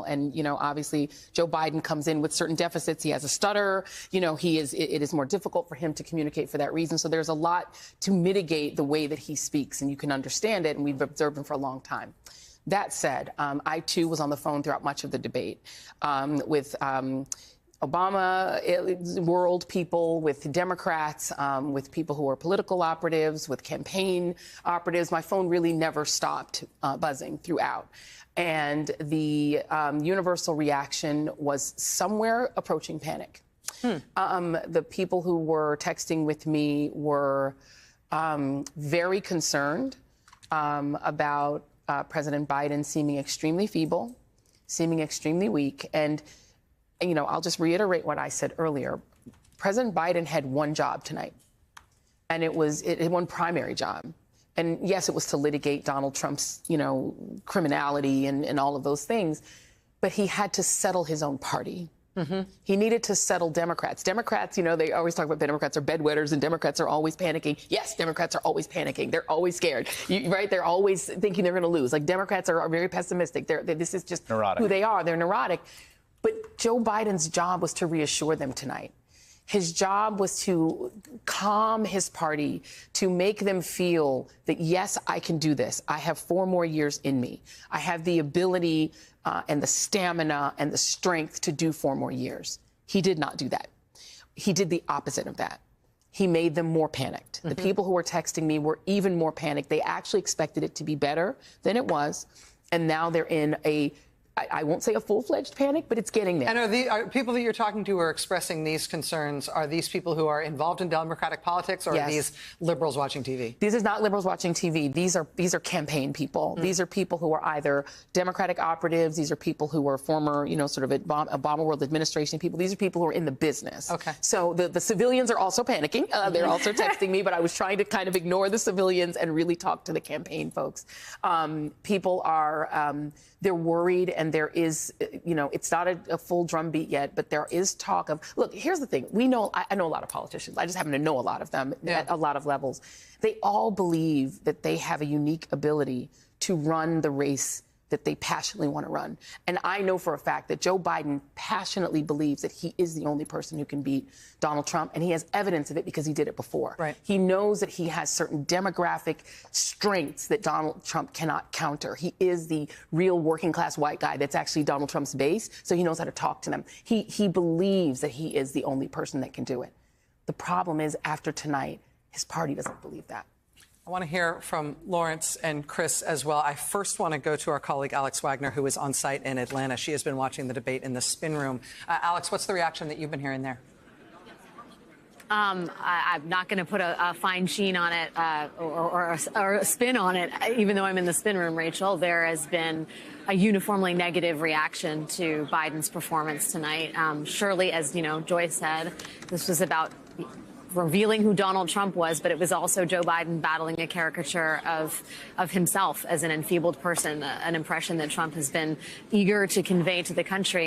And, obviously, Joe Biden comes in with certain deficits. He has a stutter. It is more difficult for him to communicate for that reason. So there's a lot to mitigate the way that he speaks, and you can understand it. And we've observed him for a long time. That said, I, too, was on the phone throughout much of the debate with Obama world people, with Democrats, with people who are political operatives, with campaign operatives. My phone really never stopped buzzing throughout. And the universal reaction was somewhere approaching panic. The people who were texting with me were very concerned about President Biden seeming extremely feeble, seeming extremely weak. And, I'll just reiterate what I said earlier. President Biden had one job tonight, and it was one primary job. And yes, it was to litigate Donald Trump's, criminality and all of those things. But he had to settle his own party. He needed to settle Democrats. Democrats, they always talk about Democrats are bedwetters and Democrats are always panicking. Yes, Democrats are always panicking. They're always scared, right? They're always thinking they're going to lose. Like, Democrats are very pessimistic. This is just neurotic. Who they are. They're neurotic. But Joe Biden's job was to reassure them tonight. His job was to calm his party, to make them feel that, yes, I can do this. I have 4 more years in me. I have the ability and the stamina and the strength to do 4 more years. He did not do that. He did the opposite of that. He made them more panicked. The people who were texting me were even more panicked. They actually expected it to be better than it was. And now they're in I won't say a full-fledged panic, but it's getting there. And are people that you're talking to who are expressing these concerns, are these people who are involved in Democratic politics, or yes. Are these liberals watching TV? These are not liberals watching TV. These are campaign people. These are people who are either Democratic operatives. These are people who are former, sort of Obama world administration people. These are people who are in the business. Okay. So the civilians are also panicking. They're also texting me, but I was trying to kind of ignore the civilians and really talk to the campaign folks. People are, they're worried, and there is, it's not a full drumbeat yet, but there is talk of, look, here's the thing. I know a lot of politicians. I just happen to know a lot of them at a lot of levels. They all believe that they have a unique ability to run the race that they passionately want to run. And I know for a fact that Joe Biden passionately believes that he is the only person who can beat Donald Trump, and he has evidence of it because he did it before. Right. He knows that he has certain demographic strengths that Donald Trump cannot counter. He is the real working-class white guy that's actually Donald Trump's base, so he knows how to talk to them. He believes that he is the only person that can do it. The problem is, after tonight, his party doesn't believe that. I want to hear from Lawrence and Chris as well. I first want to go to our colleague Alex Wagner, who is on site in Atlanta. She has been watching the debate in the spin room. Alex, what's the reaction that you've been hearing there? I'm not going to put a fine sheen on it or a spin on it, even though I'm in the spin room, Rachel. There has been a uniformly negative reaction to Biden's performance tonight. Surely, as Joy said, this was about revealing who Donald Trump was, but it was also Joe Biden battling a caricature of himself as an enfeebled person, an impression that Trump has been eager to convey to the country.